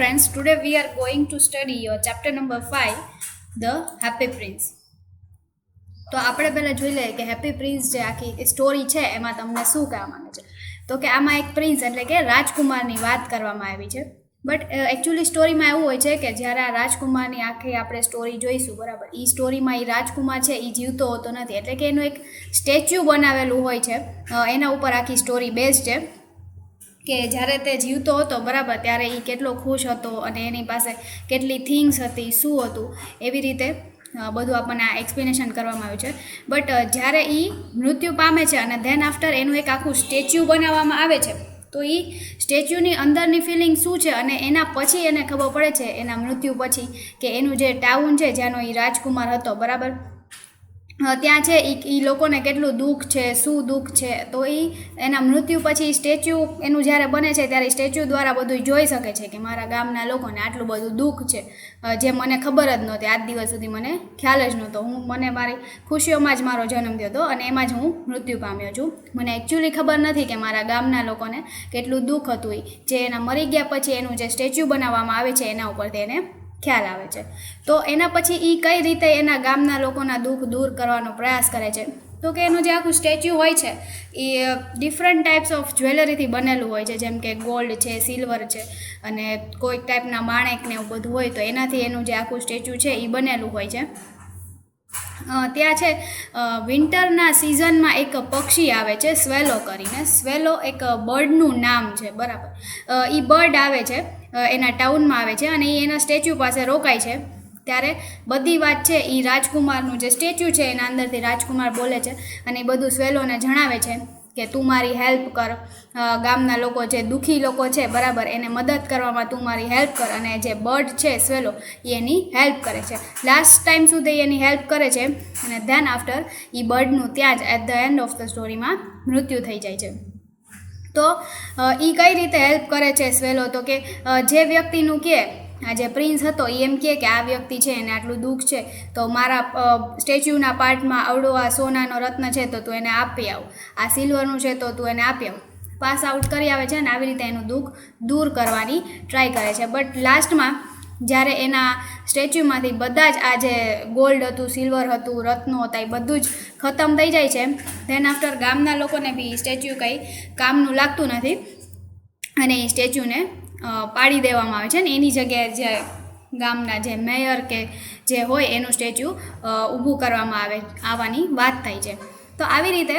friends, today we are going to study your chapter number 5, The Happy Prince. તો આપણે પહેલાં જોઈ લઈએ કે હેપી પ્રિન્સ જે આખી સ્ટોરી છે એમાં તમને શું કહેવા માંગે છે. તો કે આમાં એક પ્રિન્સ એટલે કે રાજકુમારની વાત કરવામાં આવી છે. બટ એકચ્યુઅલી સ્ટોરીમાં એવું હોય છે કે જ્યારે આ રાજકુમારની આખી આપણે સ્ટોરી જોઈશું, બરાબર, એ સ્ટોરીમાં એ રાજકુમાર છે એ જીવતો હોતો નથી, એટલે કે એનું એક સ્ટેચ્યુ બનાવેલું હોય છે, એના ઉપર આખી સ્ટોરી બેઝ છે કે જ્યારે તે જીવતો હતો, બરાબર, ત્યારે એ કેટલો ખુશ હતો અને એની પાસે કેટલી થિંગ્સ હતી, શું હતું, એવી રીતે બધું આપણને આ એક્સપ્લેનેશન કરવામાં આવ્યું છે. બટ જ્યારે એ મૃત્યુ પામે છે અને ધેન આફ્ટર એનું એક આખું સ્ટેચ્યુ બનાવવામાં આવે છે, તો એ સ્ટેચ્યુની અંદરની ફિલિંગ શું છે અને એના પછી એને ખબર પડે છે એના મૃત્યુ પછી કે એનું જે ટાઉન છે જ્યાંનો એ રાજકુમાર હતો, બરાબર, ત્યાં છે એ લોકોને કેટલું દુઃખ છે, શું દુઃખ છે. તો એ એના મૃત્યુ પછી સ્ટેચ્યુ એનું જ્યારે બને છે ત્યારે સ્ટેચ્યુ દ્વારા બધું જોઈ શકે છે કે મારા ગામના લોકોને આટલું બધું દુઃખ છે, જે મને ખબર જ નહોતી, આજ દિવસ સુધી મને ખ્યાલ જ નહોતો. મને મારી ખુશીઓમાં જ મારો જન્મ થયો હતો અને એમાં જ હું મૃત્યુ પામ્યો છું. મને એકચ્યુઅલી ખબર નથી કે મારા ગામના લોકોને કેટલું દુઃખ હતું. જે એના મરી ગયા પછી એનું જે સ્ટેચ્યુ બનાવવામાં આવે છે એના ઉપરથી એને ખ્યાલ આવે છે. તો એના પછી એ કઈ રીતે એના ગામના લોકોના દુઃખ દૂર કરવાનો પ્રયાસ કરે છે, તો કે એનું જે આખું સ્ટેચ્યુ હોય છે એ ડિફરન્ટ ટાઈપ્સ ઓફ જ્વેલરીથી બનેલું હોય છે, જેમ કે ગોલ્ડ છે, સિલ્વર છે અને કોઈક ટાઈપના માણેક ને એવું બધું હોય, તો એનાથી એનું જે આખું સ્ટેચ્યુ છે એ બનેલું હોય છે. ત્યાં છે વિન્ટરના સિઝનમાં એક પક્ષી આવે છે, સ્વેલો કરીને. સ્વેલો એક બર્ડનું નામ છે, બરાબર. એ બર્ડ આવે છે એના ટાઉનમાં આવે છે અને એ એના સ્ટેચ્યુ પાસે રોકાય છે. ત્યારે બધી વાત છે એ રાજકુમારનું જે સ્ટેચ્યુ છે એના અંદરથી રાજકુમાર બોલે છે અને એ બધું સ્વેલોને જણાવે છે કે તું મારી હેલ્પ કર, ગામના લોકો જે દુઃખી લોકો છે, બરાબર, એને મદદ કરવામાં તું મારી હેલ્પ કર. અને જે બર્ડ છે સ્વેલો એ એની હેલ્પ કરે છે. લાસ્ટ ટાઈમ સુધી એની હેલ્પ કરે છે અને ધેન આફ્ટર એ બર્ડનું ત્યાં જ at the end of the સ્ટોરીમાં મૃત્યુ થઈ જાય છે. તો એ કઈ રીતે હેલ્પ કરે છે સ્વેલો, તો કે જે વ્યક્તિનું કે આ જે પ્રિન્સ હતો એ એમ કે આ વ્યક્તિ છે એને આટલું દુઃખ છે, તો મારા સ્ટેચ્યુના પાર્ટમાં આવડો આ સોનાનો રત્ન છે તો તું એને આપી આવ, આ સિલ્વરનું છે તો તું એને આપી આવ. પાસ આઉટ કરી આવે છે અને આવી રીતે એનું દુઃખ દૂર કરવાની ટ્રાય કરે છે. બટ લાસ્ટમાં જ્યારે એના સ્ટેચ્યુમાંથી બધા જ આ જે ગોલ્ડ હતું, સિલ્વર હતું, રત્નો હતા, એ બધું જ ખતમ થઈ જાય છે. ધેન આફ્ટર ગામના લોકોને બી સ્ટેચ્યુ કંઈ કામનું લાગતું નથી અને એ સ્ટેચ્યુને પાડી દેવામાં આવે છે ને એની જગ્યાએ જે ગામના જે મેયર કે જે હોય એનું સ્ટેચ્યુ ઊભું કરવામાં આવવાની વાત થાય છે. તો આવી રીતે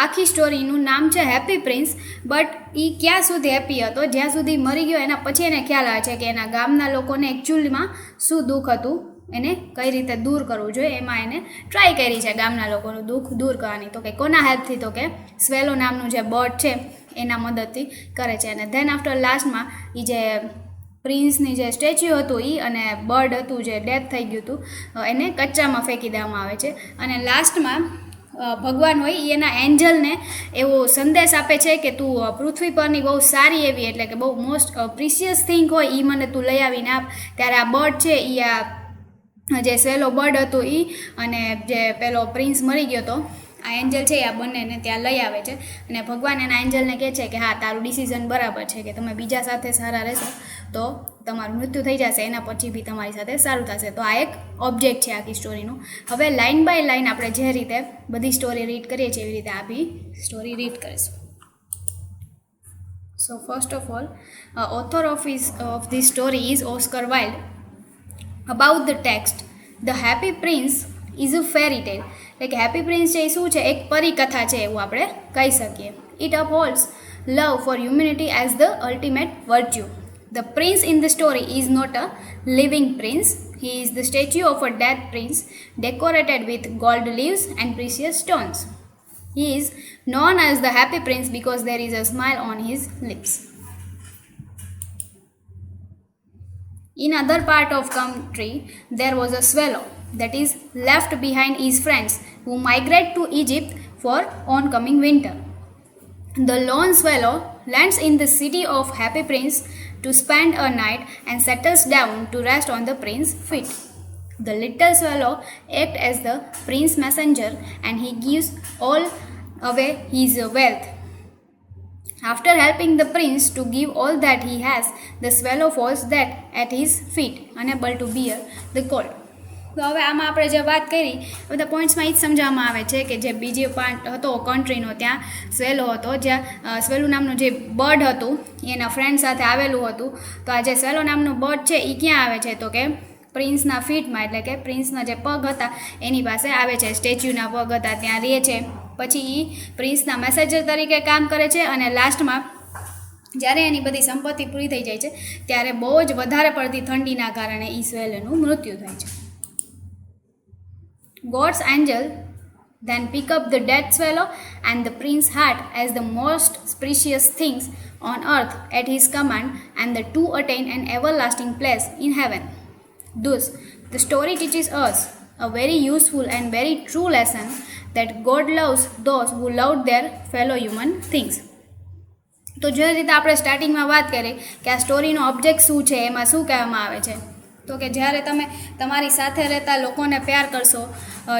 આખી સ્ટોરીનું નામ છે હેપી પ્રિન્સ. બટ એ ક્યાં સુધી હેપી હતો, જ્યાં સુધી મરી ગયો એના પછી એને ખ્યાલ આવે છે કે એના ગામના લોકોને એકચ્યુઅલીમાં શું દુઃખ હતું, એને કઈ રીતે દૂર કરવું જોઈએ. એમાં એને ટ્રાય કરી છે ગામના લોકોનું દુઃખ દૂર કરવાની. તો કે કોના હેલ્પથી, તો કે સ્વેલો નામનું જે બર્ડ છે એના મદદથી કરે છે. અને ધેન આફ્ટર લાસ્ટમાં એ જે પ્રિન્સની જે સ્ટેચ્યુ હતું એ અને બર્ડ હતું જે ડેથ થઈ ગયું હતું એને કચ્ચામાં ફેંકી દેવામાં આવે છે. અને લાસ્ટમાં ભગવાન હોય એ એના એન્જલને એવો સંદેશ આપે છે કે તું પૃથ્વી પરની બહુ સારી એવી, એટલે કે બહુ મોસ્ટ પ્રિશિયસ થિંગ હોય એ મને તું લઈ આવીને આપ. ત્યારે આ બર્ડ છે એ આ જે સ્વેલો બર્ડ હતું એ અને જે પેલો પ્રિન્સ મરી ગયો હતો આ એન્જલ છે આ બંનેને ત્યાં લઈ આવે છે. અને ભગવાન એના એન્જલને કહે છે કે હા, તારું ડિસિઝન બરાબર છે કે તમે બીજા સાથે સારા રહેશો તો તમારું મૃત્યુ થઈ જશે, એના પછી બી તમારી સાથે સારું થશે. તો આ એક ઓબ્જેક્ટ છે આખી સ્ટોરીનું. હવે લાઇન બાય લાઇન આપણે જે રીતે બધી સ્ટોરી રીડ કરીએ છીએ એવી રીતે આ બી સ્ટોરી રીડ કરીશું. So first of all, author of this story is Oscar Wilde. About the text, The Happy Prince is a fairy tale. એટલે કે હેપી પ્રિન્સ છે એ શું છે, એક પરિકથા છે એવું આપણે કહી શકીએ. It upholds love for humanity as the ultimate virtue. The prince in the story is not a living prince. He is the statue of a dead prince decorated with gold leaves and precious stones. He is known as the happy prince because there is a smile on his lips. In other part of country, there was a swallow that is left behind his friends who migrate to Egypt for oncoming winter. The lone swallow lands in the city of Happy Prince to spend a night and settles down to rest on the prince's feet. The little swallow acts as the prince's messenger and he gives all away his wealth. After helping the prince to give all that he has, the swallow falls dead at his feet, unable to bear the cold. તો હવે આમાં આપણે જે વાત કરી બધા પોઈન્ટ્સમાં એ જ સમજાવવામાં આવે છે કે જે બીજો પાર્ટ હતો કન્ટ્રીનો, ત્યાં સ્વેલો હતો, જ્યાં સ્વેલું નામનું જે બર્ડ હતું એના ફ્રેન્ડ સાથે આવેલું હતું. તો આ જે સ્વેલો નામનું બર્ડ છે એ ક્યાં આવે છે તો કે પ્રિન્સના ફીટમાં, એટલે કે પ્રિન્સના જે પગ હતા એની પાસે આવે છે, સ્ટેચ્યુના પગ હતા ત્યાં રહે છે. પછી એ પ્રિન્સના મેસેજર તરીકે કામ કરે છે અને લાસ્ટમાં જ્યારે એની બધી સંપત્તિ પૂરી થઈ જાય છે ત્યારે બહુ જ વધારે પડતી ઠંડીના કારણે એ સ્વેલનું મૃત્યુ થાય છે. God's angel then pick up the dead swallow and the prince's heart as the most precious things on earth at his command, and the two attain an everlasting place in heaven. Thus, the story teaches us a very useful and very true lesson that God loves those who love their fellow human things. તો જે રીતે આપણે સ્ટાર્ટિંગમાં વાત કરી કે આ સ્ટોરીનો object શું છે, એમાં શું કહેવામાં આવે છે તો કે જ્યારે તમે તમારી સાથે રહેતા લોકોને પ્યાર કરશો,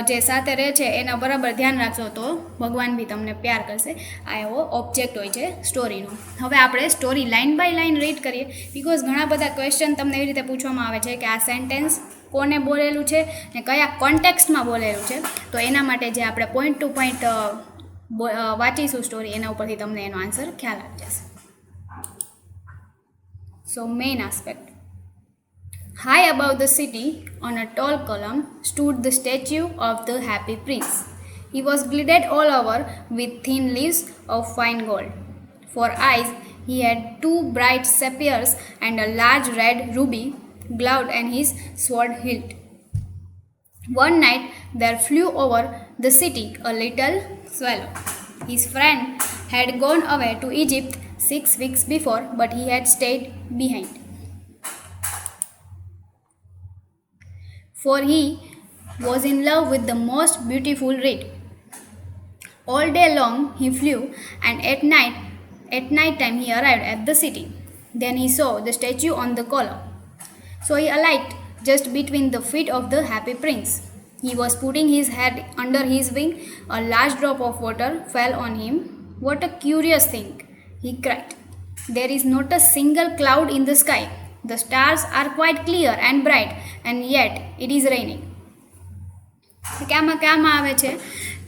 જે સાથે રહે છે એના બરાબર ધ્યાન રાખશો તો ભગવાન બી તમને પ્યાર કરશે. આ એવો ઓબ્જેક્ટ હોય છે સ્ટોરીનો. હવે આપણે story line by line read કરીએ, બિકોઝ ઘણા બધા ક્વેશ્ચન તમને એવી રીતે પૂછવામાં આવે છે કે આ સેન્ટેન્સ કોને બોલેલું છે ને કયા કોન્ટેક્સ્ટમાં બોલેલું છે. તો એના માટે જે આપણે પોઈન્ટ ટુ પોઈન્ટ વાંચીશું સ્ટોરી, એના ઉપરથી તમને એનો આન્સર ખ્યાલ આવી જશે. So main aspect. High above the city, on a tall column, stood the statue of the happy prince. He was gilded all over with thin leaves of fine gold. For eyes, he had two bright sapphires and a large red ruby gloved in his sword hilt. One night, there flew over the city a little swallow. His friend had gone away to Egypt 6 weeks before, but he had stayed behind. For he was in love with the most beautiful reed. All day long he flew, and at night time he arrived at the city. Then he saw the statue on the column. So he alighted just between the feet of the happy prince. He was putting his head under his wing. A large drop of water fell on him. What a curious thing, he cried. There is not a single cloud in the sky. The stars are quite clear and bright, and yet it is raining. ક્યાંમાં આવે છે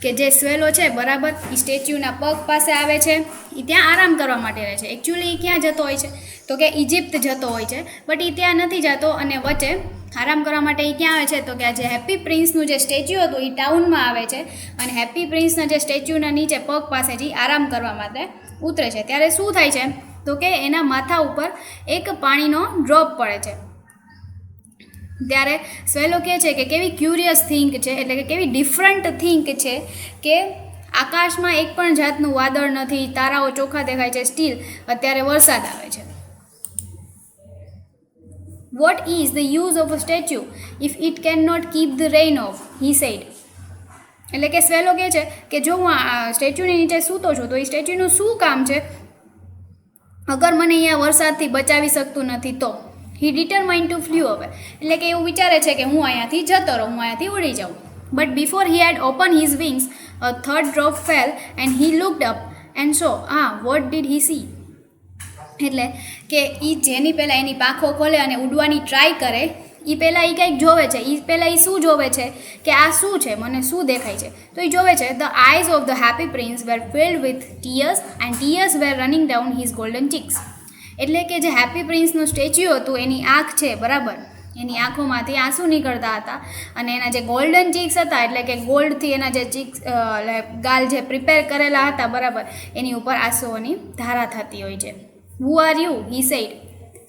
કે જે સ્વેલો છે બરાબર એ સ્ટેચ્યુના પગ પાસે આવે છે, એ ત્યાં આરામ કરવા માટે રહે છે. એકચ્યુઅલી એ ક્યાં જતો હોય છે તો કે ઇજિપ્ત જતો હોય છે, બટ એ ત્યાં નથી જતો અને વચ્ચે આરામ કરવા માટે એ ક્યાં આવે છે તો કે આ જે હેપી પ્રિન્સનું જે સ્ટેચ્યુ હતું એ ટાઉનમાં આવે છે, અને હેપી પ્રિન્સના જે સ્ટેચ્યુના નીચે પગ પાસેથી આરામ કરવા માટે ઉતરે છે. ત્યારે શું થાય છે તો કે એના માથા ઉપર એક પાણીનો ડ્રોપ પડે છે. ત્યારે સ્વેલો કહે છે કે કેવી ક્યુરિયસ થિંક છે, એટલે કે કેવી ડિફરન્ટ થિંક છે કે આકાશમાં એક પણ જાતનું વાદળ નથી, તારાઓ ચોખ્ખા દેખાય છે, સ્ટીલ અત્યારે વરસાદ આવે છે. What is the use of a statue if it cannot keep the rain off? He said. એટલે કે સ્વેલો કહે છે કે જો હું આ સ્ટેચ્યુની નીચે સૂતો છું તો એ સ્ટેચ્યુનું શું કામ છે અગર મને અહીંયા વરસાદથી બચાવી શકતું નથી તો. હી ડિટરમાઇન્ડ ટુ ફ્લ્યુ અવે, એટલે કે એવું વિચારે છે કે હું અહીંયાથી જતો રહું, હું અહીંયાથી ઉડી જાઉં. But before he had open his wings a third drop fell and he looked up and saw what did he see. એટલે કે એ જેની પહેલાં એની પાંખો ખોલે અને ઉડવાની ટ્રાય કરે એ પહેલાં એ કંઈક જોવે છે. એ પહેલાં એ શું જોવે છે કે આ શું છે, મને શું દેખાય છે. તો એ જોવે છે the eyes of the happy Prince were filled with tears and tears were running down his golden cheeks. એટલે કે જે હેપી પ્રિન્સનું સ્ટેચ્યુ હતું એની આંખ છે બરાબર, એની આંખોમાંથી આંસુ નીકળતા હતા, અને એના જે ગોલ્ડન ચીક્સ હતા એટલે કે ગોલ્ડથી એના જે ચીક્સ ગાલ જે પ્રિપેર કરેલા હતા બરાબર, એની ઉપર આંસુઓની ધારા થતી હોય છે. Who are you? He said.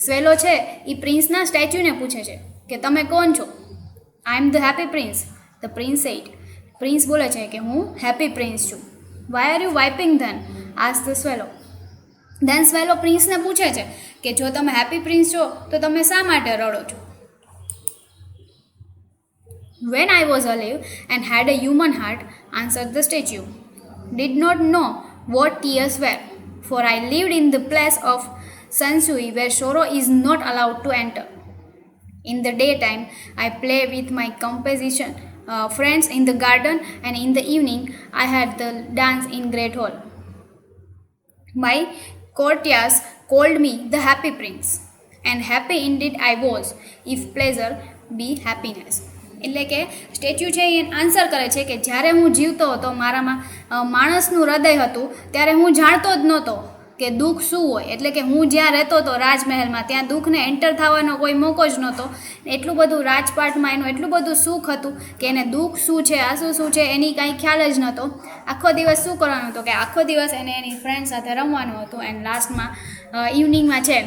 Swallow છે એ પ્રિન્સના સ્ટેચ્યુને પૂછે છે કે તમે કોણ છો? I am the happy prince, the prince said. Prince બોલે છે કે હું હેપી પ્રિન્સ છું. Why are you weeping then? Ask the swallow. Then swallow પ્રિન્સને પૂછે છે કે જો તમે હેપી પ્રિન્સ છો તો તમે શા માટે રડો છો? When I was alive and had a human heart, answered the statue, did not know what tears were, for I lived in the place of Sansui where sorrow is not allowed to enter. In the daytime, I play with my composition friends in the garden, and in the evening, I had the dance in Great Hall. My courtiers called me the happy prince, and happy indeed I was, if pleasure be happiness. એટલે કે statue છે એ answer કરે છે કે જ્યારે હું જીવતો હતો, મારામાં માણસનું હૃદય હતું, ત્યારે હું જાણતો જ નહોતો કે દુઃખ શું હોય. એટલે કે હું જ્યાં રહેતો હતો રાજમહેલમાં, ત્યાં દુઃખને એન્ટર થવાનો કોઈ મોકો જ નહોતો. એટલું બધું રાજપાટમાં એનું એટલું બધું સુખ હતું કે એને દુઃખ શું છે, આંસુ શું છે, એની કાંઈ ખ્યાલ જ નહોતો. આખો દિવસ શું કરવાનું હતો કે આખો દિવસ એને એની ફ્રેન્ડ સાથે રમવાનું હતું, એન્ડ લાસ્ટમાં ઇવનિંગમાં છે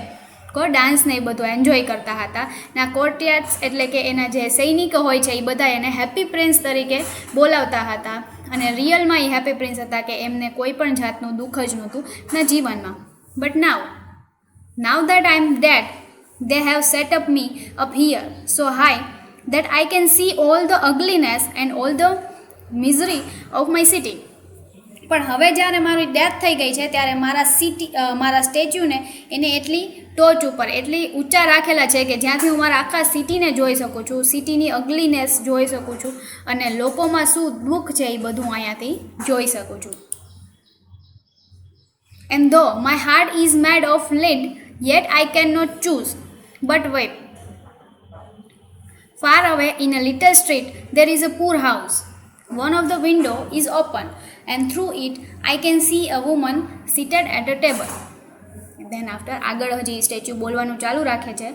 ડાન્સ ને એ બધું એન્જોય કરતા હતા. ના કોર્ટિયર્સ એટલે કે એના જે સૈનિકો હોય છે એ બધા એને હેપી પ્રિન્સ તરીકે બોલાવતા હતા, અને રિયલમાં એ હેપી પ્રિન્સ હતા કે એમને કોઈ પણ જાતનું દુઃખ જ નહોતું ના જીવનમાં. But now that I am dead, they have set up me up here so high that I can see all the ugliness and all the misery of my city. પણ હવે જ્યારે મારી ડેથ થઈ ગઈ છે ત્યારે મારા સ્ટેચ્યુને એને એટલી ટોચ ઉપર એટલી ઊંચા રાખેલા છે કે જ્યાંથી હું મારા આખા સિટીને જોઈ શકું છું, સિટીની અગલીનેસ જોઈ શકું છું, અને લોકોમાં શું દુઃખ છે એ બધું અહીંયાથી જોઈ શકું છું. And though my heart is made of lead, yet I cannot choose but weep. Far away in a little street there is a poor house. One of the window is open, and through it I can see a woman seated at a table. Then after આગળ હજી statue બોલવાનું ચાલુ રાખે છે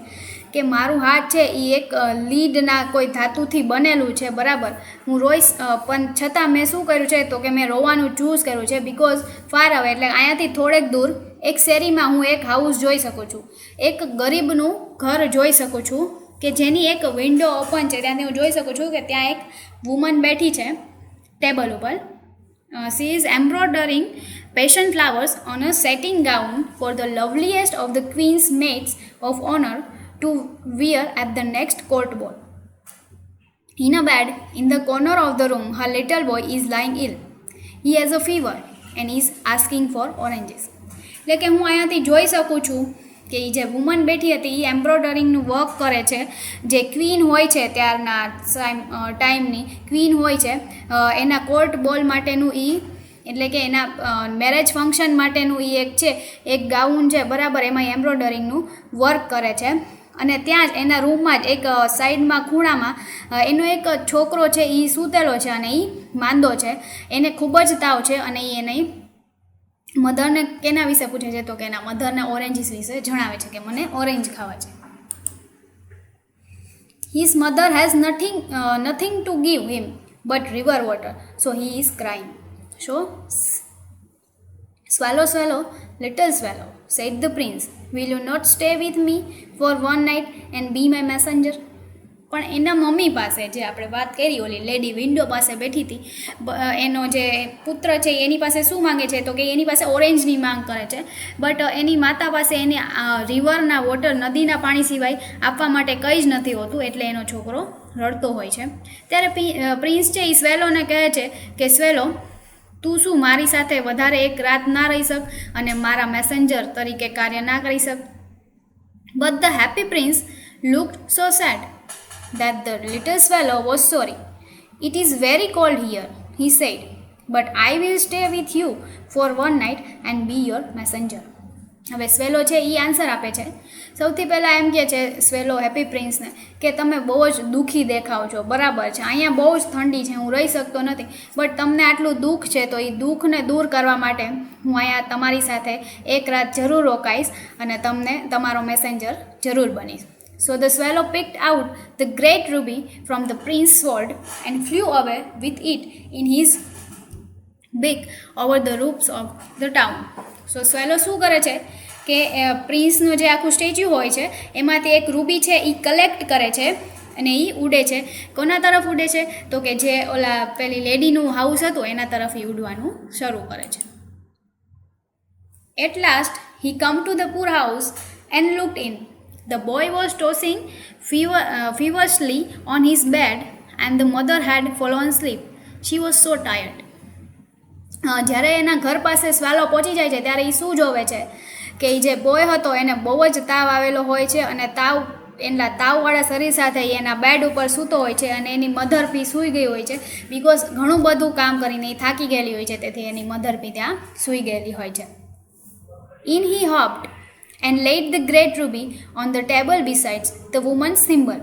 કે મારું હાથ છે એ એક લીડના કોઈ ધાતુથી બનેલું છે, બરાબર. હું રોઈશ પણ છતાં મેં શું કર્યું છે તો કે મેં રોવાનું ચૂઝ કર્યું છે, બિકોઝ ફાર અવે એટલે અહીંયાથી થોડેક દૂર એક શેરીમાં હું એક હાઉસ જોઈ શકું છું, એક ગરીબનું ઘર જોઈ શકું છું કે જેની એક વિન્ડો ઓપન છે. ત્યાંથી હું જોઈ શકું છું કે ત્યાં એક વુમન બેઠી છે ટેબલ ઉપર. She is embroidering passion flowers on a satin gown for the loveliest of the queen's maids of honor to wear at the next court ball. In a bed in the corner of the room, her little boy is lying ill. He has a fever and is asking for oranges. એટલે કે હું અહીંયાથી જોઈ શકું છું કે એ જે woman બેઠી હતી એ એમ્બ્રોઇડરિંગનું વર્ક કરે છે. જે ક્વીન હોય છે ત્યારના ટાઈમની ક્વીન હોય છે, એના કોર્ટ બોલ માટેનું એટલે કે એના મેરેજ ફંક્શન માટેનું એક છે એક ગાઉન છે, બરાબર. એમાં એમ્બ્રોઇડરિંગનું વર્ક કરે છે, અને ત્યાં જ એના રૂમમાં જ એક સાઈડમાં ખૂણામાં એનો એક છોકરો છે એ સૂતેલો છે અને એ માંદો છે, એને ખૂબ જ તાવ છે, અને એ એની મધરને કેના વિશે પૂછે છે તો કે એના મધરને ઓરેન્જીસ વિશે જણાવે છે કે મને ઓરેન્જ ખાવા છે. His mother has nothing to give him but river water, so he is crying. So, swallow, swallow, little swallow, said the prince, will you not stay with me for one night and be my messenger? પણ એના mummy પાસે, જે આપણે વાત કરી ઓલી lady window પાસે બેઠી હતી, એનો જે પુત્ર છે એની પાસે શું માંગે છે તો કે એની પાસે ઓરેન્જની માંગ કરે છે, બટ એની માતા પાસે એને રિવરના વોટર નદીના પાણી સિવાય આપવા માટે કંઈ જ નથી હોતું, એટલે એનો છોકરો રડતો હોય છે. ત્યારે પ્રિન્સ છે એ સ્વેલોને કહે છે કે સ્વેલો, તું શું મારી સાથે વધારે એક રાત ના રહી શક અને મારા મેસેન્જર તરીકે કાર્ય ના કરી શક? But the happy prince looked so sad that the little swallow was sorry. It is very cold here, he said, but I will stay with you for one night and be your messenger. હવે સ્વેલો છે એ answer આપે છે. સૌથી પહેલાં એમ કહે છે સ્વેલો happy પ્રિન્સને કે તમે બહુ જ દુઃખી દેખાવ છો, બરાબર છે, અહીંયા બહુ જ ઠંડી છે, હું રહી શકતો નથી, બટ તમને આટલું દુઃખ છે તો એ દુઃખને દૂર કરવા માટે હું અહીંયા તમારી સાથે એક રાત જરૂર રોકાઈશ અને તમને તમારો મેસેન્જર જરૂર બનીશ. So the swallow picked out the great ruby from the prince's sword and flew away with it in his beak over the roofs of the town. So swallow શું કરે છે કે પ્રિન્સનું જે આખું સ્ટેચ્યુ હોય છે એમાંથી એક રૂબી છે એ કલેક્ટ કરે છે અને એ ઉડે છે. કોના તરફ ઉડે છે તો કે જે ઓલા પેલી લેડીનું હાઉસ હતું એના તરફ એ ઉડવાનું શરૂ કરે છે. At last he come to the poor house and looked in. The boy was tossing feverishly on his bed and the mother had fallen asleep. She was so tired. જ્યારે એના ઘર પાસે સ્વાલો પહોંચી જાય છે ત્યારે એ શું જોવે છે કે એ જે બોય હતો એને બહુ જ તાવ આવેલો હોય છે અને એના તાવવાળા શરીર સાથે એના બેડ ઉપર સૂતો હોય છે અને એની મધર પી સૂઈ ગઈ હોય છે, બિકોઝ ઘણું બધું કામ કરીને એ થાકી ગયેલી હોય છે, તેથી એની મધર પી ત્યાં સૂઈ ગયેલી હોય છે. In he hopped and laid the great ruby on the table besides the woman's thimble.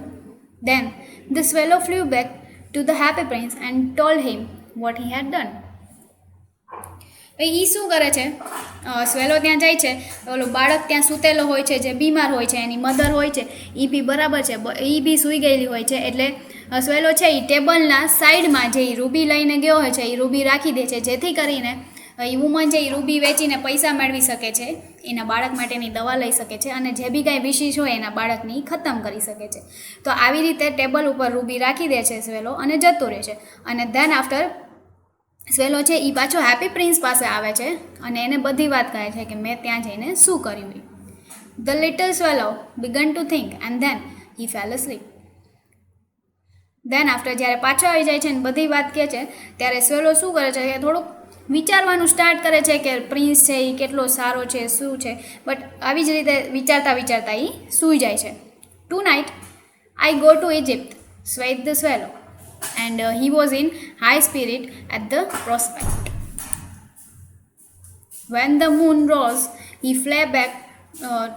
Then the swallow flew back to the happy prince and told him what he had done. એ શું કરે છે, સ્વેલો ત્યાં જાય છે, ઓલો બાળક ત્યાં સૂતેલો હોય છે, જે બીમાર હોય છે, એની મધર હોય છે, એ બી બરાબર છે, એ બી સૂઈ ગયેલી હોય છે. એટલે સ્વેલો છે એ ટેબલના સાઈડમાં જે રૂબી લઈને ગયો હોય છે એ રૂબી રાખી દે છે, જેથી કરીને એ વુમન છે એ રૂબી વેચીને પૈસા મેળવી શકે છે, એના બાળક માટેની દવા લઈ શકે છે, અને જે બી કાંઈ વિશેષ હોય એના બાળકની ખતમ કરી શકે છે. તો આવી રીતે ટેબલ ઉપર રૂબી રાખી દે છે સ્વેલો અને જતો રહે છે. અને ધેન આફ્ટર સ્વેલો છે એ પાછો હેપી પ્રિન્સ પાસે આવે છે અને એને બધી વાત કહે છે કે મેં ત્યાં જઈને શું કર્યું. The little swallow began to think and then he fell asleep. Then after જ્યારે પાછો આવી જાય છે ને બધી વાત કહે છે, ત્યારે સ્વેલો શું કરે છે કે થોડુંક વિચારવાનું સ્ટાર્ટ કરે છે કે પ્રિન્સ છે એ કેટલો સારો છે, શું છે, બટ આવી જ રીતે વિચારતા વિચારતા એ સૂઈ જાય છે. Tonight I go to Egypt, sweat the swallow, and he was in high spirit at the prospect. When the moon rose, he flew back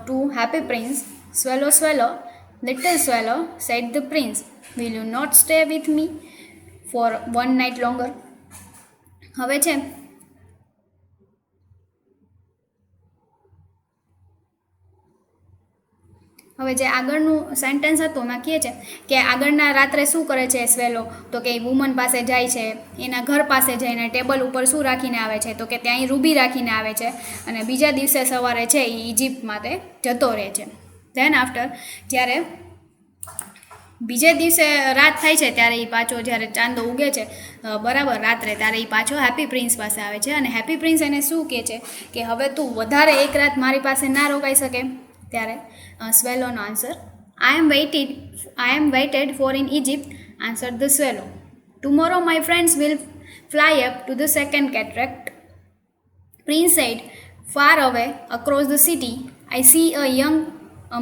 to happy prince. Swallow, swallow, little swallow, said the prince, will you not stay with me for one night longer? હવે છે હવે જે આગળનું sentence હતું એમાં કહે છે કે આગળના રાત્રે શું કરે છે સ્વેલો, તો કે એ વુમન પાસે જાય છે, એના ઘર પાસે જઈને ટેબલ ઉપર શું રાખીને આવે છે, તો કે ત્યાં એ રૂબી રાખીને આવે છે, અને બીજા દિવસે સવારે છે એ ઇજિપ્ત માટે જતો રહે છે. ધેન આફ્ટર જ્યારે બીજે દિવસે રાત થાય છે ત્યારે એ પાછો જ્યારે ચાંદો ઉગે છે બરાબર રાત્રે, ત્યારે એ પાછો હેપી પ્રિન્સ પાસે આવે છે, અને હેપી પ્રિન્સ એને શું કહે છે કે હવે તું વધારે એક રાત મારી પાસે ના રોકાઈ શકે. ત્યારે સ્વેલોનો answer, I am waited for in Egypt, answer the swallow. Tomorrow my friends will fly up to the second cataract. Prince said, far away across the city I see a young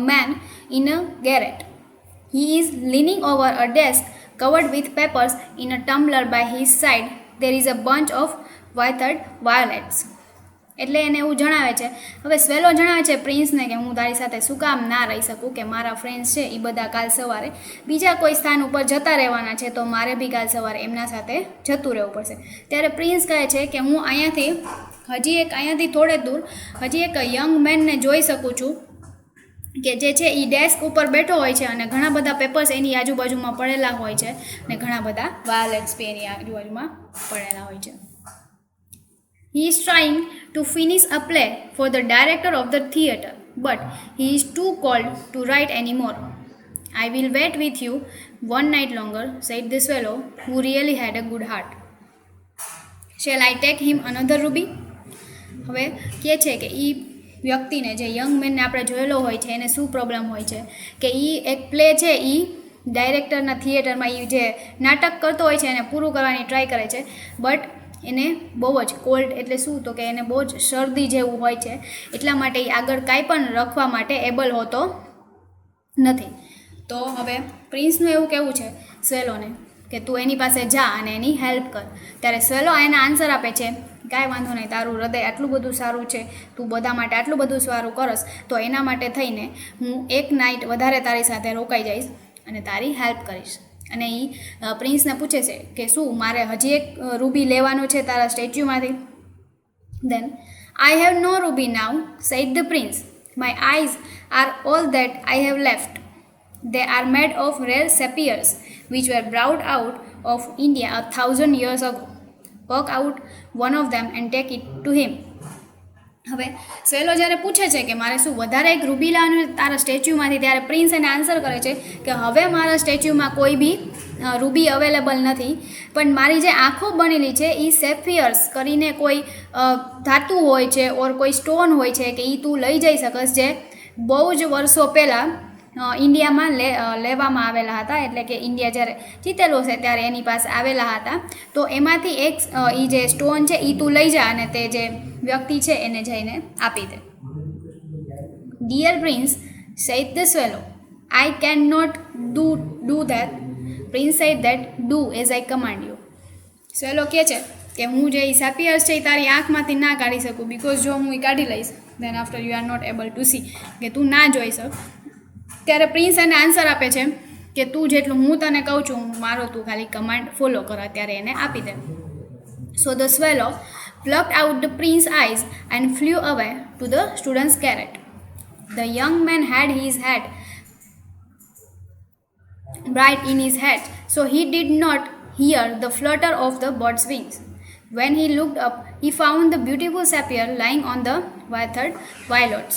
man in a garret. He is leaning over a desk covered with papers. In a tumbler by his side there is a bunch of withered violets. એટલે એને એવું જણાવે છે, હવે સ્વેલો જણાવે છે પ્રિન્સને કે હું તારી સાથે શું કામ ના રહી શકું, કે મારા ફ્રેન્ડ્સ છે એ બધા કાલ સવારે બીજા કોઈ સ્થાન ઉપર જતા રહેવાના છે, તો મારે બી કાલ સવારે એમના સાથે જતું રહેવું પડશે. ત્યારે પ્રિન્સ કહે છે કે હું અહીંયાથી થોડે દૂર હજી એક યંગ મેનને જોઈ શકું છું કે જે છે એ ડેસ્ક ઉપર બેઠો હોય છે અને ઘણા બધા પેપર્સ એની આજુબાજુમાં પડેલા હોય છે, અને ઘણા બધા વાયોલેટ્સ બી એની આજુબાજુમાં પડેલા હોય છે. He is trying to finish a play for the director of the theatre, but he is too cold to write anymore. I will wait with you one night longer, said the swallow, who really had a good heart. Shall I take him another ruby? હવે કહે છે કે એ વ્યક્તિને, જે young મેનને આપણે જોયેલો હોય છે, એને શું પ્રોબ્લેમ હોય છે કે એ એક પ્લે છે એ ડાયરેક્ટરના થિયેટરમાં એ જે નાટક કરતો હોય છે એને પૂરું કરવાની ટ્રાય કરે છે, બટ એને બહુ જ કોલ્ડ, એટલે શું, તો કે એને બહુ જ શરદી જેવું હોય છે, એટલા માટે એ આગળ કાંઈ પણ લખવા માટે એબલ હોતો નથી. તો હવે પ્રિન્સનું એવું કહેવું છે સ્વેલોને કે તું એની પાસે જા અને એની હેલ્પ કર. ત્યારે સ્વેલો એના આન્સર આપે છે, કાંઈ વાંધો નહીં, તારું હૃદય આટલું બધું સારું છે, તું બધા માટે આટલું બધું સારું કરસ, તો એના માટે થઈને હું એક નાઇટ વધારે તારી સાથે રોકાઈ જઈશ અને તારી હેલ્પ કરીશ. અને એ પ્રિન્સને પૂછે છે કે શું મારે હજી એક રૂબી લેવાનું છે તારા સ્ટેચ્યુમાંથી. Then I have no ruby now, said the prince. My eyes are all that I have left. They are made of rare sapphires which were brought out of India 1,000 years ago. Work out one of them and take it to him. હવે સ્વેલો જ્યારે પૂછે છે કે મારે શું વધારે એક Ruby લાવવાનું તારા સ્ટેચ્યુમાંથી, ત્યારે પ્રિન્સ એને આન્સર કરે છે કે હવે મારા સ્ટેચ્યુમાં કોઈ બી રૂબી અવેલેબલ નથી, પણ મારી જે આંખો બનેલી છે એ સેફિયર્સ કરીને કોઈ ધાતુ હોય છે ઓર કોઈ સ્ટોન હોય છે કે એ તું લઈ જઈ શકસ, જે બહુ જ વર્ષો પહેલાં ઇન્ડિયામાં લેવામાં આવેલા હતા, એટલે કે ઇન્ડિયા જ્યારે જીતેલો છે ત્યારે એની પાસે આવેલા હતા. તો એમાંથી એક એ જે સ્ટોન છે એ તું લઈ જા અને તે જે વ્યક્તિ છે એને જઈને આપી દે. Dear prince, said the swallow, I can not do that. Prince said that, do as I command you. Swallow કહે છે કે હું જે સેફિયર્સ છે એ તારી આંખમાંથી ના કાઢી શકું, બિકોઝ જો હું એ કાઢી લઈશ then after you are not able to see, કે તું ના જોઈ શક. ત્યારે પ્રિન્સ એને આન્સર આપે છે કે તું જેટલું હું તને કહું છું મારો તું ખાલી કમાન્ડ ફોલો કર. ત્યારે એને આપી દે. સો the સ્વેલો plucked out the prince's eyes and flew away to the student's garret. The young man had his head bright in his head, so he did not hear the flutter of the bird's wings. When he looked up, he found the beautiful sapphire lying on the withered violets.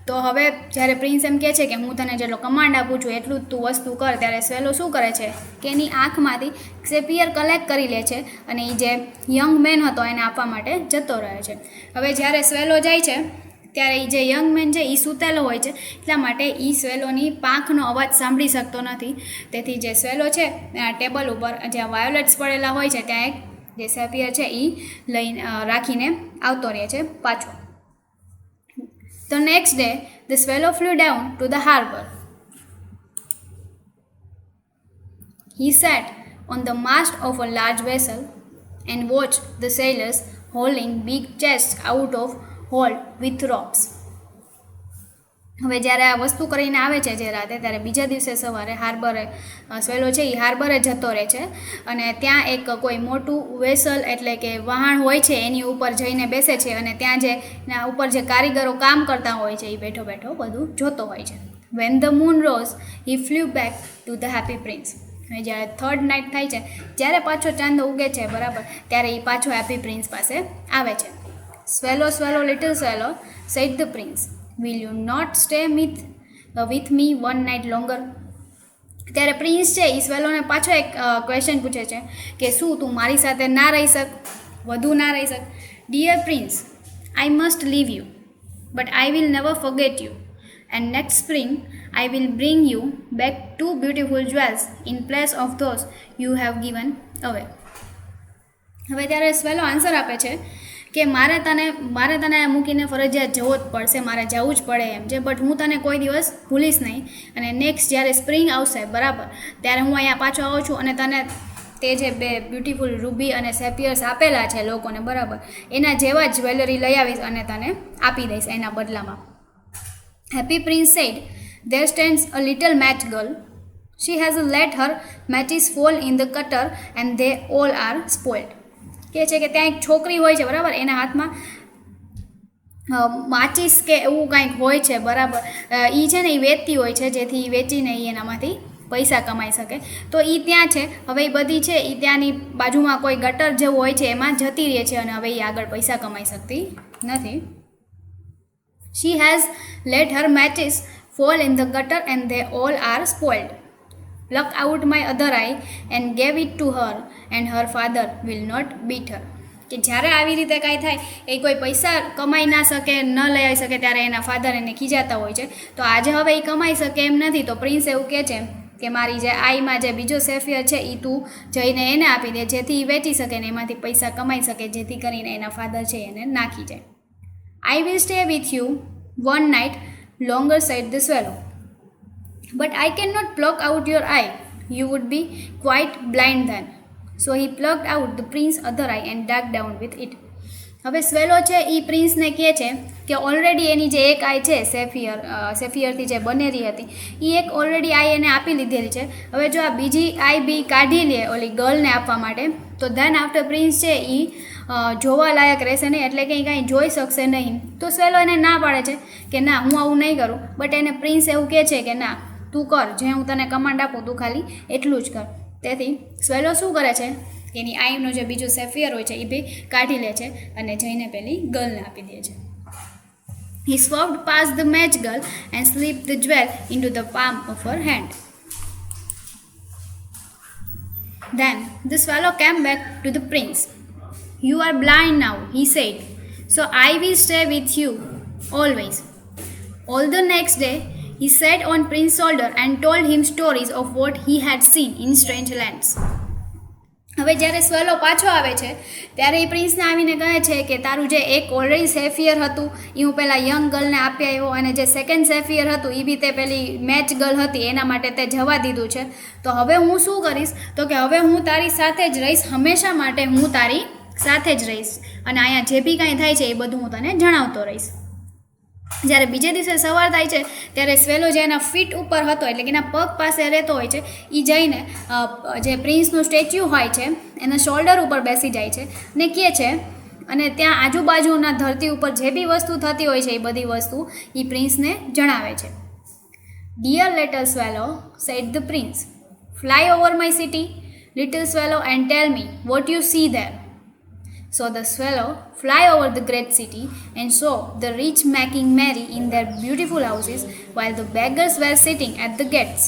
તો હવે જ્યારે prince એમ કહે છે કે હું તને જેટલો command આપું છું એટલું જ તું વસ્તુ કર, ત્યારે સ્વેલો શું કરે છે કે એની આંખમાંથી સેપિયર કલેક્ટ કરી લે છે અને એ જે યંગ મેન હતો એને આપવા માટે જતો રહે છે. હવે જ્યારે સ્વેલો જાય છે ત્યારે એ જે યંગ મેન છે એ સૂતેલો હોય છે, એટલા માટે એ સ્વેલોની પાંખનો અવાજ સાંભળી શકતો નથી. તેથી જે સ્વેલો છે એના ટેબલ ઉપર જ્યાં વાયોલેટ્સ પડેલા હોય છે ત્યાં એક જે સેપિયર છે એ લઈને રાખીને આવતો રહે છે પાછો. The next day, the swallow flew down to the harbor. He sat on the mast of a large vessel and watched the sailors hauling big chests out of hold with ropes. હવે જ્યારે આ વસ્તુ કરીને આવે છે જે રાતે, ત્યારે બીજા દિવસે સવારે હાર્બરે સ્વેલો છે એ હાર્બરે જતો રહે છે અને ત્યાં એક કોઈ મોટું વેસલ એટલે કે વહાણ હોય છે એની ઉપર જઈને બેસે છે અને ત્યાં જે એના ઉપર જે કારીગરો કામ કરતા હોય છે એ બેઠો બેઠો બધું જોતો હોય છે. When the moon rose, he flew back to the happy prince. હવે જ્યારે થર્ડ નાઇટ થાય છે, જ્યારે પાછો ચાંદ ઉગે છે બરાબર, ત્યારે એ પાછો હેપી પ્રિન્સ પાસે આવે છે. Swallow, swallow, little swallow, said the prince. Will you not stay with me one night longer? ત્યારે પ્રિન્સ છે એ સ્વેલોને પાછો એક ક્વેશ્ચન પૂછે છે કે શું તું મારી સાથે ના રહી શક, વધુ ના રહી શક? Dear prince, I must leave you, but I will never forget you, and next spring I will bring you back 2 beautiful jewels in place of those you have given away. હવે ત્યારે સ્વેલો આન્સર આપે છે કે મારે તને મૂકીને ફરજિયાત જવો જ પડશે, મારે જવું જ પડે એમ છે, બટ હું તને કોઈ દિવસ ભૂલીશ નહીં. અને નેક્સ્ટ જ્યારે સ્પ્રિંગ આવશે બરાબર, ત્યારે હું અહીંયા પાછો આવું છું અને તને તે જે 2 બ્યુટીફુલ રૂબી અને સેપિયર્સ આપેલા છે લોકોને બરાબર, એના જેવા જ જ્વેલરી લઈ આવીશ અને તને આપી દઈશ એના બદલામાં. Happy Prince said, there stands a little match girl. She has let her matches fall in the gutter and they all are spoiled. કહે છે કે ત્યાં એક છોકરી હોય છે બરાબર, એના હાથમાં માચીસ કે એવું કાંઈક હોય છે બરાબર, એ છે ને એ વેચતી હોય છે જેથી વેચીને એ એનામાંથી પૈસા કમાઈ શકે. તો એ ત્યાં છે, હવે એ બધી છે એ ત્યાંની બાજુમાં કોઈ ગટર જેવું હોય છે એમાં જતી રહે છે અને હવે એ આગળ પૈસા કમાઈ શકતી નથી. She has let her matches fall in the gutter and they all are spoiled. Pluck out my other eye and gave it to her and her father will not beat her. કે જ્યારે આવી રીતે કાંઈ થાય એ કોઈ પૈસા કમાઈ ના શકે, ન લઈ આવી શકે, ત્યારે એના ફાધર એને ખીજાતા હોય છે. તો આજે હવે એ કમાઈ શકે એમ નથી, તો પ્રિન્સ એવું કહે છે કે મારી જે આઈમાં જે બીજો સેફિયર છે એ તું જઈને એને આપી દે જેથી એ વેચી શકે ને એમાંથી પૈસા કમાઈ શકે, જેથી કરીને એના ફાધર છે એને નાખી જાય. I will stay with you one night longer, said the swallow. But I cannot pluck out your eye. You would be quite blind then. So he plucked out the prince's other eye and dug down with it. હવે સ્વેલો છે એ પ્રિન્સને કહે છે કે already એની જે એક આઈ છે સેફિયરથી જે બનેલી હતી એ એક ઓલરેડી આઈ એને આપી લીધેલી છે. હવે જો આ બીજી આઈ બી કાઢી લે ઓલી ગર્લને આપવા માટે, તો ધેન આફ્ટર પ્રિન્સ છે એ જોવાલાયક રહેશે નહીં, એટલે કે એ કાંઈ જોઈ શકશે નહીં. તો સ્વેલો એને ના પાડે છે કે ના હું આવું નહીં કરું, બટ એને પ્રિન્સ એવું કહે છે કે ના તું કર, જે હું તને કમાન્ડ આપું તું ખાલી એટલું જ કર. તેથી સ્વેલો શું કરે છે કે એની આઈનો જે બીજો સેફિયર હોય છે એ બી કાઢી લે છે અને જઈને પેલી ગર્લને આપી દે છે. He swerved past the match girl and slipped the jewel into the palm of her hand. Then the swallow came back to the prince. You are blind now, he said, so I will stay with you always. All the next day, he sat on Prince's shoulder and told him stories of what he had seen in strange lands. હવે જ્યારે સ્વેલો પાછો આવે છે ત્યારે એ પ્રિન્સને આવીને કહે છે કે તારું જે એક ઓલરેડી સેફિયર હતું એ હું પહેલાં યંગ ગર્લને આપી આવ્યો, અને જે સેકન્ડ સેફિયર હતું એ બી તે પેલી મેચ ગર્લ હતી એના માટે તે જવા દીધું છે. તો હવે હું શું કરીશ, તો કે હવે હું તારી સાથે જ રહીશ, હંમેશા માટે હું તારી સાથે જ રહીશ અને અહીંયા જે બી કાંઈ થાય છે એ બધું હું તને જણાવતો રહીશ. જ્યારે બીજે દિવસે સવાર થાય છે ત્યારે સ્વેલો જે એના ફીટ ઉપર હતો એટલે કે એના પગ પાસે રહેતો હોય છે એ જઈને જે પ્રિન્સનું સ્ટેચ્યુ હોય છે એના શોલ્ડર ઉપર બેસી જાય છે ને કહે છે, અને ત્યાં આજુબાજુના ધરતી ઉપર જે બી વસ્તુ થતી હોય છે એ બધી વસ્તુ એ પ્રિન્સને જણાવે છે. Dear little swallow, said the prince, fly over my city, little swallow, and tell me what you see there. So the swallow fly over the great city and saw the rich making merry in their beautiful houses while the beggars were sitting at the gates.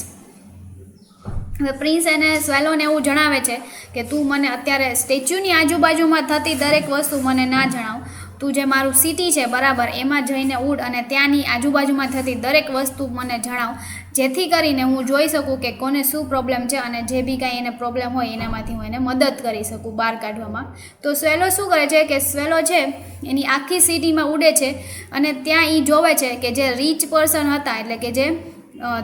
હવે prince અને સ્વેલોને એવું જણાવે છે કે તું મને અત્યારે સ્ટેચ્યુની આજુબાજુમાં થતી દરેક વસ્તુ મને ના જણાવ, તું જે મારું સિટી છે બરાબર એમાં જઈને ઉડ અને ત્યાંની આજુબાજુમાં થતી દરેક વસ્તુ મને જણાવ, જેથી કરીને હું જોઈ શકું કે કોને શું પ્રોબ્લેમ છે અને જે બી કાંઈ એને પ્રોબ્લેમ હોય એનામાંથી હું એને મદદ કરી શકું બહાર કાઢવામાં. તો સ્વેલો શું કરે છે કે સ્વેલો છે એની આખી સિટીમાં ઉડે છે અને ત્યાં એ જોવે છે કે જે રીચ પર્સન હતા એટલે કે જે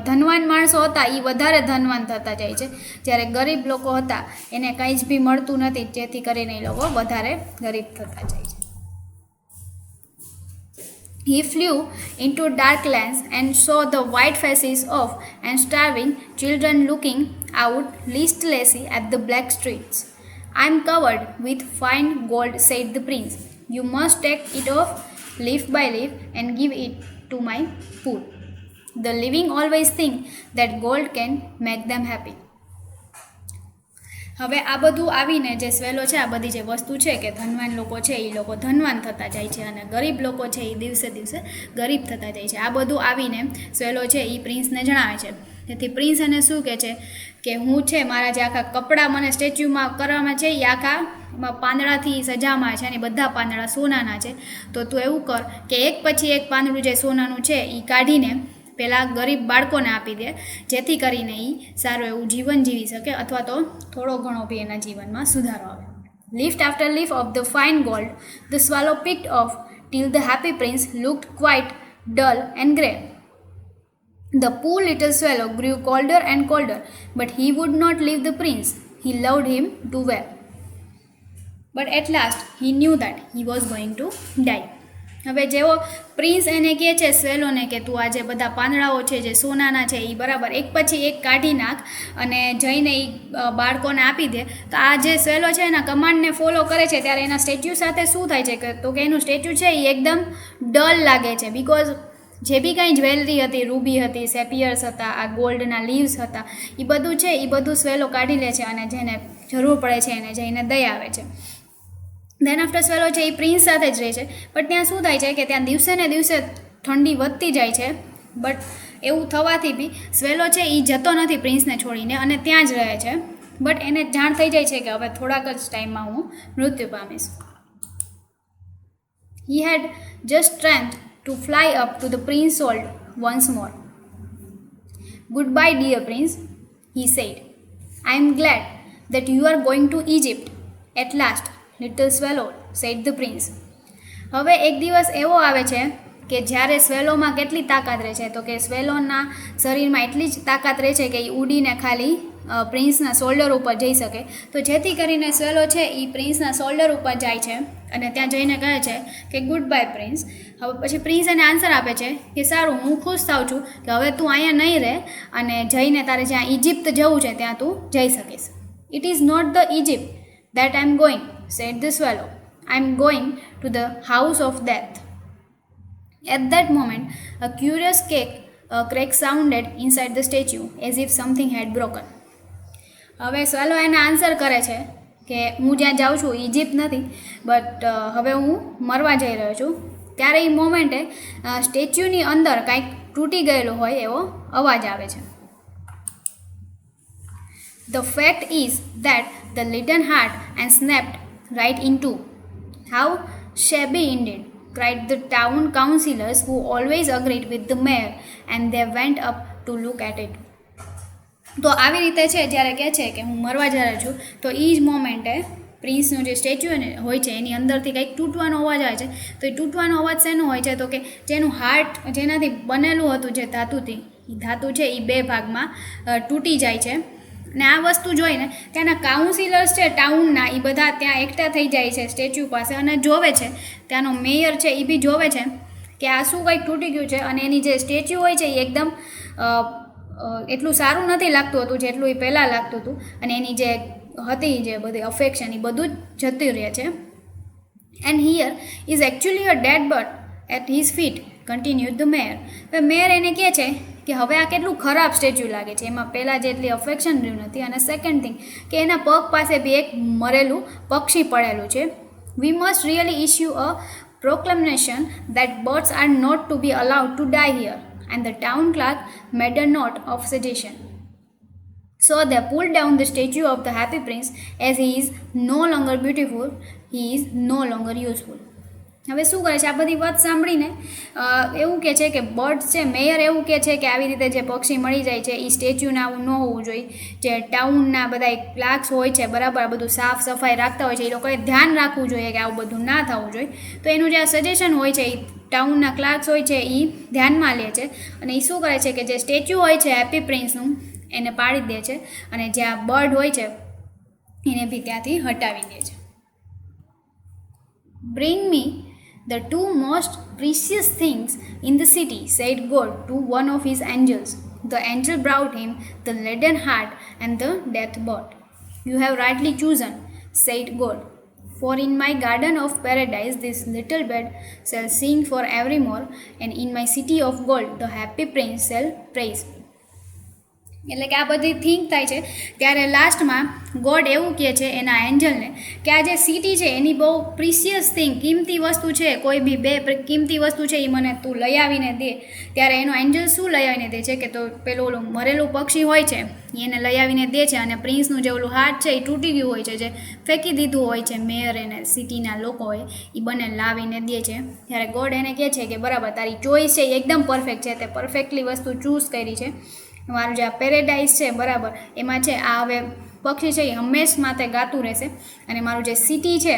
ધનવાન માણસો હતા એ વધારે ધનવાન થતા જાય છે, જ્યારે ગરીબ લોકો હતા એને કંઈ જ બી મળતું નથી, જેથી કરીને એ લોકો વધારે ગરીબ થતા જાય છે. He flew into dark lands and saw the white faces of and starving children looking out listlessly at the black streets. I am covered with fine gold, said the prince. You must take it off leaf by leaf and give it to my poor. The living always think that gold can make them happy. હવે આ બધું આવીને જે સ્વેલો છે આ બધી જે વસ્તુ છે કે ધનવાન લોકો છે એ લોકો ધનવાન થતા જાય છે અને ગરીબ લોકો છે એ દિવસે દિવસે ગરીબ થતા જાય છે. આ બધું આવીને સ્વેલો છે એ પ્રિન્સને જણાવે છે. તેથી પ્રિન્સ એને શું કહે છે કે હું છે મારા જે આખા કપડાં મને સ્ટેચ્યુમાં કરવામાં છે એ આખા પાંદડાથી સજામાં છે અને બધા પાંદડા સોનાના છે, તો તું એવું કર કે એક પછી એક પાંદડું જે સોનાનું છે એ કાઢીને પેલા ગરીબ બાળકોને આપી દે, જેથી કરીને એ સારું એવું જીવન જીવી શકે અથવા તો થોડો ઘણો બી એના જીવનમાં સુધારો આવે. Leaf after leaf of the fine gold the swallow picked off till the happy prince looked quite dull and grey. The poor little swallow grew colder and colder, but he would not leave the prince. He loved him too well. But at last he knew that he was going to die. હવે જેવો prince એને કહે છે સ્વેલોને કે તું આ જે બધા પાંદડાઓ છે જે સોનાના છે એ બરાબર એક પછી એક કાઢી નાખ અને જઈને એ બાળકોને આપી દે, તો આ જે સ્વેલો છે એના કમાન્ડને ફોલો કરે છે ત્યારે એના સ્ટેચ્યુ સાથે શું થાય છે કે તો કે એનું સ્ટેચ્યુ છે એ એકદમ ડલ લાગે છે, બિકોઝ જે બી કાંઈ જ્વેલરી હતી, રૂબી હતી, સેપિયર્સ હતા, આ ગોલ્ડના લીવ્સ હતા, એ બધું છે એ બધું સ્વેલો કાઢી લે છે અને જેને જરૂર પડે છે એને જઈને દઈ આવે છે. ધેન આફ્ટર સ્વેલો છે એ પ્રિન્સ સાથે જ રહે છે, બટ ત્યાં શું થાય છે કે ત્યાં દિવસે ને દિવસે ઠંડી વધતી જાય છે, બટ એવું થવાથી બી સ્વેલો છે એ જતો નથી પ્રિન્સને છોડીને અને ત્યાં જ રહે છે. બટ એને જાણ થઈ જાય છે કે હવે થોડાક જ ટાઈમમાં હું મૃત્યુ પામીશ. He had just strength to fly up to the prince's shoulder once more. Goodbye, dear prince, he said. I am glad that you are going to Egypt at last, little swallow, said the prince. હવે એક દિવસ એવો આવે છે કે જ્યારે સ્વેલોમાં કેટલી તાકાત રહે છે, તો કે સ્વેલોના શરીરમાં એટલી જ તાકાત રહે છે કે એ ઉડીને ખાલી પ્રિન્સના શોલ્ડર ઉપર જઈ શકે. તો જેથી કરીને સ્વેલો છે એ પ્રિન્સના શોલ્ડર ઉપર જાય છે અને ત્યાં જઈને કહે છે કે ગુડ બાય પ્રિન્સ. હવે પછી પ્રિન્સ એને આન્સર આપે છે કે સારું, હું ખુશ થાઉં છું કે હવે તું અહીંયા નહીં રહે અને જઈને તારે જ્યાં ઇજિપ્ત જવું છે ત્યાં તું જઈ શકીશ. It is not the Egypt that I am going, said the swallow. I am going to the house of death. At that moment, a curious crack sounded inside the statue, as if something had broken. હવે સ્વેલો એને answer કરે છે કે હું જ્યાં જાઉં છું Egypt નથી, બટ હવે હું મરવા જઈ રહ્યો છું. ત્યારે એ મોમેન્ટે સ્ટેચ્યુની અંદર કાંઈક તૂટી ગયેલું હોય એવો અવાજ આવે છે. The fact is that the leaden heart and snapped right in two. How shabby indeed, cried the town councillors, who always agreed with the mayor, and they went up to look at it. તો આવી રીતે છે જ્યારે કહે છે કે હું મરવા જઈ રહ્યો છું, તો એ જ મોમેન્ટે પ્રિન્સનું જે સ્ટેચ્યુ હોય છે એની અંદરથી કંઈક તૂટવાનો અવાજ આવે છે. તો એ તૂટવાનો અવાજ શેનો હોય છે, તો કે જેનું હાર્ટ જેનાથી બનેલું હતું જે ધાતુથી, એ ધાતુ છે એ બે ભાગમાં તૂટી જાય છે ને આ વસ્તુ જોઈને ત્યાંના કાઉન્સિલર્સ છે ટાઉનના એ બધા ત્યાં એકઠા થઈ જાય છે સ્ટેચ્યુ પાસે અને જોવે છે, ત્યાંનો મેયર છે એ બી જોવે છે કે આ શું કંઈક તૂટી ગયું છે અને એની જે સ્ટેચ્યુ હોય છે એ એકદમ એટલું સારું નથી લાગતું હતું જેટલું એ પહેલાં લાગતું હતું, અને એની જે હતી જે બધી અફેક્શન એ બધું જ જતું રહે છે. And here is actually a dead but at his feet continued the mayor. હવે મેયર એને કહે છે કે હવે આ કેટલું ખરાબ સ્ટેચ્યુ લાગે છે, એમાં પહેલાં જેટલી અફેક્શન રહ્યું નથી, અને સેકન્ડ થિંગ કે એના પગ પાસે બી એક મરેલું પક્ષી પડેલું છે. We must really issue a proclamation that birds are not to be allowed to die here, and the town clerk made a note of suggestion. So they pulled down the statue of the happy prince, as he is no longer beautiful, he is no longer useful. હવે શું કરે છે આ બધી વાત સાંભળીને એવું કહે છે કે બર્ડ્સ છે, મેયર એવું કહે છે કે આવી રીતે જે પક્ષી મળી જાય છે એ સ્ટેચ્યુને આવું ન હોવું જોઈએ. જે ટાઉનના બધા ક્લાર્ક્સ હોય છે બરાબર આ બધું સાફ સફાઈ રાખતા હોય છે એ લોકોએ ધ્યાન રાખવું જોઈએ કે આવું બધું ના થવું જોઈએ. તો એનું જે આ સજેશન હોય છે એ ટાઉનના ક્લાર્ક્સ હોય છે એ ધ્યાનમાં લે છે, અને એ શું કરે છે કે જે સ્ટેચ્યુ હોય છે હેપી પ્રિન્સનું એને પાડી દે છે, અને જે આ બર્ડ હોય છે એને બી ત્યાંથી હટાવી દે છે. Bring me the two most precious things in the city, said God to one of his angels. The angel brought him the leaden heart and the death bot. You have rightly chosen, said God. For in my garden of paradise this little bird shall sing for evermore, and in my city of gold the happy prince shall praise me. એટલે કે આ બધી think થાય છે ત્યારે લાસ્ટમાં God એવું કહે છે એના એન્જલને કે આ જે સિટી છે એની બહુ પ્રિસિયસ થિંગ, કિંમતી વસ્તુ છે, કોઈ બી બે કિંમતી વસ્તુ છે એ મને તું લઈ આવીને દે. ત્યારે એનો એન્જલ શું લઈ આવીને દે છે કે તો પેલું ઓલું મરેલું પક્ષી હોય છે એને લઈ આવીને દે છે, અને પ્રિન્સનું જે ઓલું હાર્ટ છે એ તૂટી ગયું હોય છે જે ફેંકી દીધું હોય છે મેયર એને સિટીના લોકોએ, એ બંને લાવીને દે છે. ત્યારે ગોડ એને કહે છે કે બરાબર તારી ચોઈસ છે એ એકદમ પરફેક્ટ છે, તે પરફેક્ટલી વસ્તુ ચૂઝ કરી છે. મારું જે આ પેરેડાઇઝ છે બરાબર એમાં છે આ હવે પક્ષી છે એ હંમેશ માટે ગાતું રહેશે, અને મારું જે સિટી છે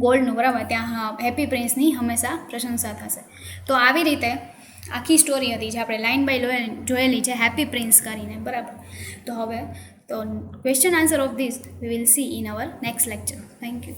ગોલ્ડનું બરાબર ત્યાં હેપી પ્રિન્સની હંમેશા પ્રશંસા થશે. તો આવી રીતે આખી સ્ટોરી હતી જે આપણે લાઇન બાય લાઇન જોયેલી છે હેપી પ્રિન્સ કરીને બરાબર. તો હવે તો question answer of this we will see in our next lecture. Thank you.